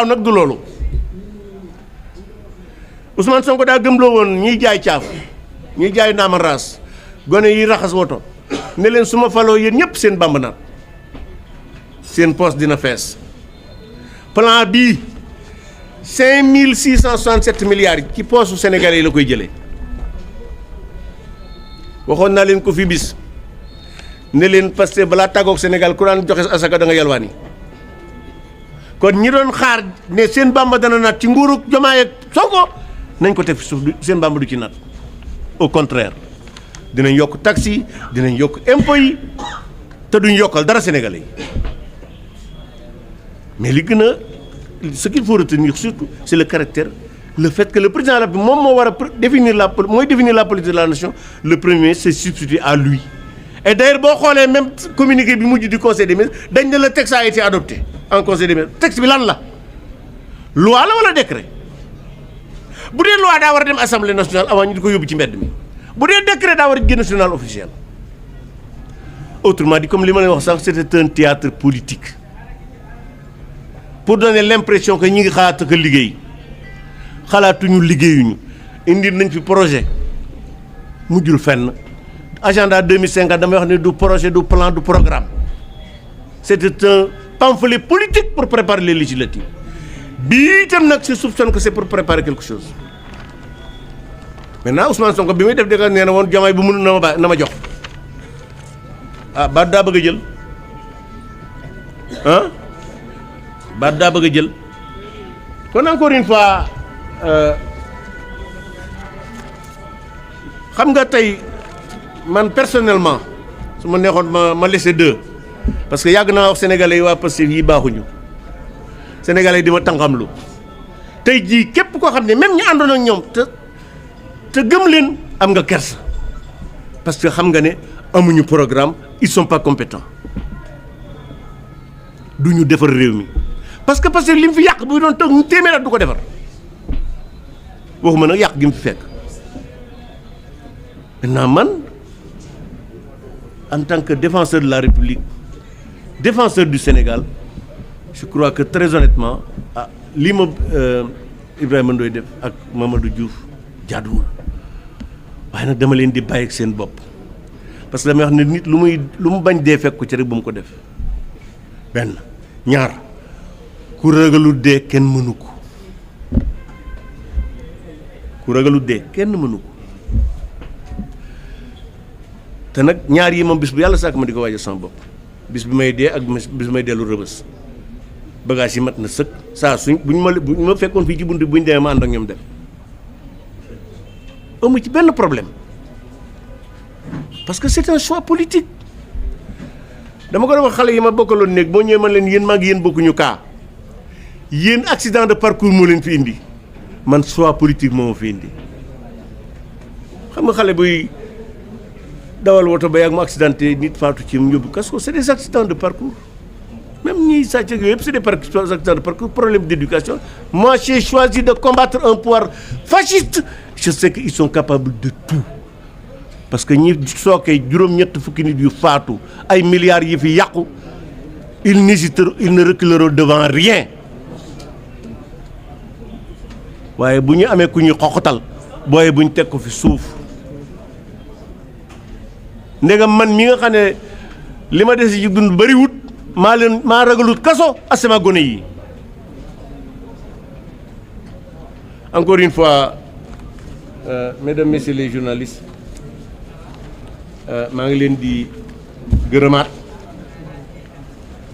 nag du loolu Ousmane Sonko daa gëmloo woon ñiy jaay caaf ñiy jaay naama raas gone yi raxas woto ne leen su ma faloo yéen ñëpp seen bamb naat seen poste dina fees plan bii 5667 milliards ci poosu Sénégalais yi la koy jëlee waxoon naa leen ko fi bis ne leen parce que balaa tàggoog Sénégal ku daan joxe asaka da nga yalwaani kon ñi doon xaar ne seen bamba dana naat ci nguuru Diomaye ak Sonko nañ ko teg fi suuf seen bamba du ci naat au contraire dinañ yokk taxes yi dinañ yokk impôts yi te duñ yokkal dara Sénégalais yi mais li gën a ce qu'il faut retenir surtout c'est le caractère le fait que le président de la République moom moo war a définir la politique de la nation le premier c'est substitué à lui et d'ailleurs boo xoolee même communiqué bi mujj du conseil des ministres dañ ne le texte a été adopté en conseil des ministres texte bi lan la loi la wala décret bu dee loi daa war a dem assemblée nationale avant ñu di ko yóbbu ci mbedd mi bu dee décret daa war a génn journal officiel autrement dit comme li ma leen wax sànq c'était un théâtre politique pour donner l'impression que ñi ngi xalaat ak liggéey xalaatuñu liggéeyuñu indi nañ fi projet mujjul fenn agenda 2050 damay wax ne du projet du plan du programme c'était un pamphlet politique pour préparer les législatives bii itam nag se soupçonne que c'est pour préparer quelque chose maintenant Ousmane Sonko bi muy def dëgg nee na woon Diomaye bu mënul na ma jox ba daa bëgg a jël ba daa bëgg a jël kon encore une fois xam nga tey man personnellement su ma neexoon ma laisser deux parce que yàgg naa wax sénégalais yi waa Pastef yi baaxuñu sénégalais yi di ma tànqamlu tey jii képp koo xam ne même ñu àndoon ak ñoom te gëm leen am nga kersa parce que xam nga ne amuñu programme ils sont pas compétents duñu defar réew mi parce que li mu fi yàq bu doon toog ñu téeméer at du ko defar waxuma nag yàq gi mu fi fekk maintenant man en tant que défenseur de la République défenseur du Sénégal je crois que très honnêtement lii ma Ibrahima Ndoye def ak Mamadou Diouf jaaduwul waaye nag dama leen di bàyyi ak seen bopp parce que damay wax ne nit lu mu bañ dee fekk ko ci rek bu mu ko def benn ñaar ku ragalu dee kenn mënu ko ku ragalu dee kenn mënu ko te nag ñaar yi moom bis bu yàlla sàkk ma di ko waajal sama bopp bis bi may dee ak bis bi may dellu rëbës bagage yi mat na sëkk saa bu ñu ma fekkoon fii ci bunt bi bu ñu demee ma ànd ak ñoom dem amu ci benn problème parce que c'est un choix politique dama ko doon wax xale yi ma bokkaloon néeg boo ñëwee man leen yéen maa ngi yéen bokkuñu kaa yéen accident de parcours moo leen fi indi man choix politique moo ma fi indi xam nga xale buy dawal woto ba yàgg mu accidenté nit faatu ci mu yóbbu parce que c'est des accidents de parcours même ñiy sàcc ak yooyu yëpp c'est des accidents de parcours problème d'éducation moi j'ai choisi de combattre un pouvoir fasciste je sais qu'ils sont capables de tout parce que ñi sookee juróom-ñett fukki nit yu faatu ay milliards yi fi yàqu ils ne reculeront devant rien waaye bu ñu amee ku ñuy xoxotal booye bu ñu teg ko fi suuf ndegam man mi nga xam ne li ma des ci dund bariwut maa ragalut kaso asama gone yi encore une fois mesdames messieurs les journalistes maa ngi leen di gërëmaat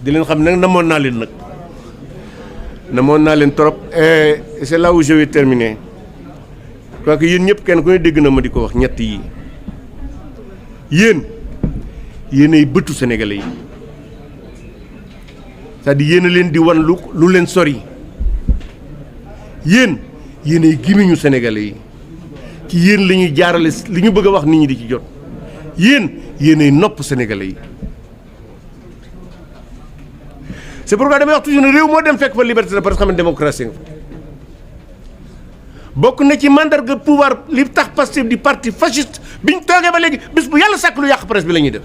di leen xam nag namoon naa leen trop et c'est là où je vais terminer je crois que yéen ñëpp kenn ku ne dégg na ma di ko wax ñett yi yéenay bëtu sénégalais yi c'est-à-dire yéen a leen di wan lu leen sori yéenay gimiñu sénégalais yi ci yéen la ñuy jaarale li ñu bëgg a wax nit ñi di ci jot yéenay nopp sénégalais yi c'est pourquoi damay wax toujours ne réew moo dem fekk fa liberté de presse xam ne démocratie nga fa bokk na ci mandarga pouvoir li tax Pastef di parti fasciste biñ toogee ba léegi bis bu yàlla sàkk lu yàq presse bi la ñuy def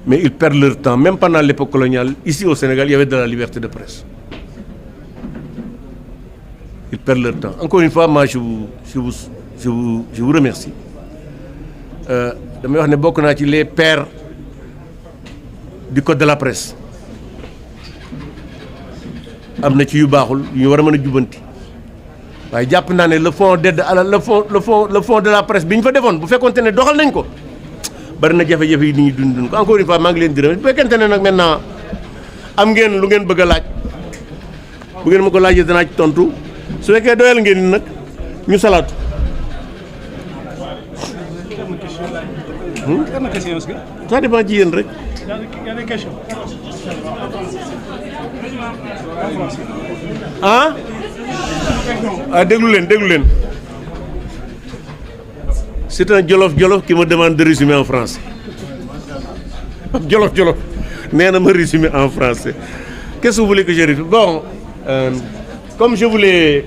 mais ils perdent leur temps. Même pendant l'époque coloniale, ici au Sénégal, il y avait de la liberté de presse. Ils perdent leur temps. Encore une fois, moi, je vous remercie. Damay wax ne bokk naa ci les pères du code de la presse. am na ci yu baaxul yu ñu war a mën a jubanti waaye jàpp naa ne le fonds d'aide à le fonds de la presse bi ñu fa defoon bu fekkoonte ne doxal nañ ko bari na jafe-jafe yi nit ñi dund ko encore une fois maa ngi leen di remercier bu fekkente ne nag maintenant am ngeen lu ngeen bëgg a laaj bu ngeen ma ko laajee danaa ci tontu su fekkee doyal ngeen ni nag ñu salaatu. Ça dépend ci yéen rek. Déglu leen. C'est un Jolof qui me demande de résumer en français. Jolof. Mais on me résumer en français. Qu'est-ce que vous voulez que je résume? Bon, comme je voulais...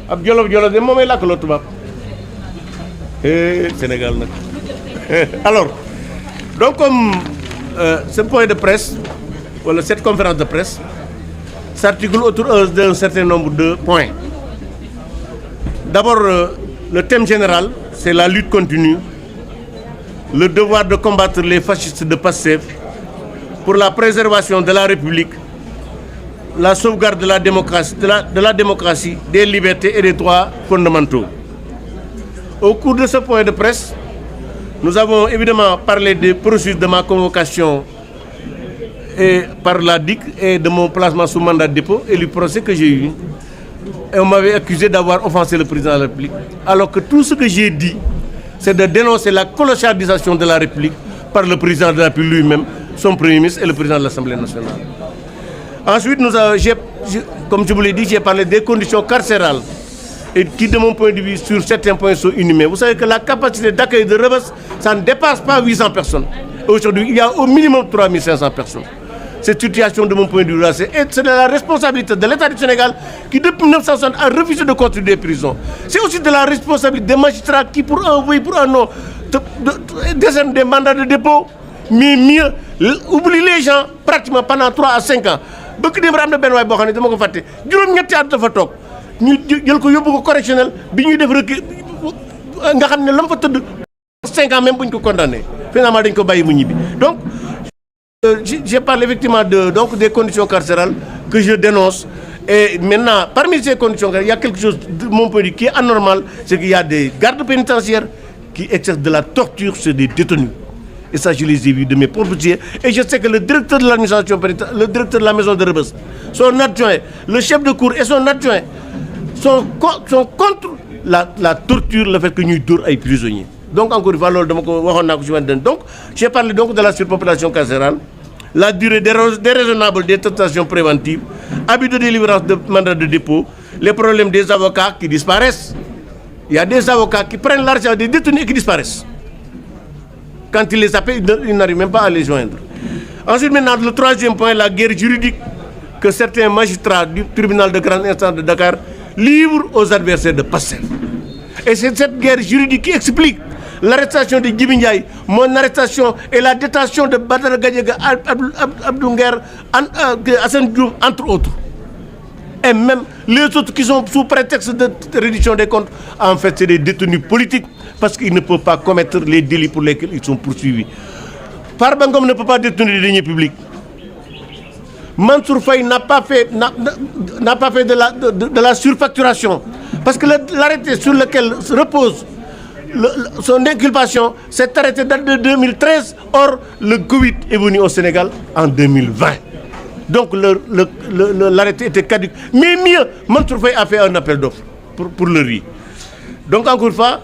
ab Jolof de moom ay làkk loo tubaab Sénégal nag alors donc comme ce point de presse wala cette conférence de presse s'articule autour d'un certain nombre de points. D'abord le thème général, c'est la lutte continue, le devoir de combattre les fascistes de Pastef pour la préservation de la République, la sauvegarde de la démocratie, des libertés et des droits fondamentaux. Au cours de ce point de presse, nous avons évidemment parlé des processus de ma convocation et par la DIC et de mon placement sous mandat de dépôt et du procès que j'ai eu. Et on m'avait accusé d'avoir offensé le président de la République. Alors que tout ce que j'ai dit, c'est de dénoncer la colossalisation de la République par le président de la République lui-même, son premier ministre et le président de l'Assemblée nationale. Ensuite, comme je vous l'ai dit, j'ai parlé des conditions carcérales et qui, de mon point de vue, sur certains points sont inhumaines. Vous savez que la capacité d'accueil de Rebeuss, ça ne dépasse pas 800 personnes. Aujourd'hui, il y a au minimum 3500 personnes. Cette situation, de mon point de vue, c'est de la responsabilité de l'État du Sénégal qui, depuis 1960, a refusé de construire des prisons. C'est aussi de la responsabilité des magistrats qui, pour un oui, pour un non, décernent des mandats de dépôt. Mais mieux, oublier les gens pratiquement pendant 3 à 5 ans. Bëgg dem am na benn waay boo xam ne dama ko fàtte juróom-ñetti at dafa toog ñu jël ko yóbbu ko correctionnel bi ñuy def rek nga xam ne la mu fa tëdd 5 ans même bu ñu ko condamné finalement dañ ko bàyyi mu ñibbi. Donc j'ai parlé effectivement des conditions carcérales que je dénonce. Et maintenant, parmi ces conditions, il y a quelque chose de mon point de vue qui est anormal, c'est qu'il y a des gardes pénitentiaires qui exercent de la torture sur des détenus. Et ça, je les ai vus de mes propres yeux. Et je sais que le directeur de l'administration pénitentiaire, le directeur de la maison de Rebeuss, son adjoint, le chef de cour et son adjoint sont contre la torture, le fait que nous dure les prisonniers. Donc, encore une fois, donc, j'ai parlé donc de la surpopulation carcérale, la durée déraisonnable des tentations préventives, abus de délivrance de mandat de dépôt, les problèmes des avocats qui disparaissent. Il y a des avocats qui prennent l'argent des détenus et qui disparaissent. Quand ils les appellent, ils n'arrivent même pas à les joindre. Ensuite, maintenant, le troisième point, la guerre juridique que certains magistrats du tribunal de grande instance de Dakar livrent aux adversaires de Pastef. Et c'est cette guerre juridique qui explique l'arrestation de Djibi Ndiaye, mon arrestation et la détention de Badara Gadiaga, Abdou Nguer, Assane Diouf, entre autres. Et même les autres qui sont sous prétexte de réduction des comptes, en fait, c'est des détenus politiques parce qu'ils ne peuvent pas commettre les délits pour lesquels ils sont poursuivis. Farba Ngom ne peut pas détenir les deniers publics. Mansour Faye n'a pas fait de la surfacturation parce que l'arrêté sur lequel repose son inculpation, cet arrêté date de 2013. Or, le Covid est venu au Sénégal en 2020. Donc, l'arrêté était caduc. Mais mieux, Mansour Faye a fait un appel d'offres pour le riz. Donc, encore une fois,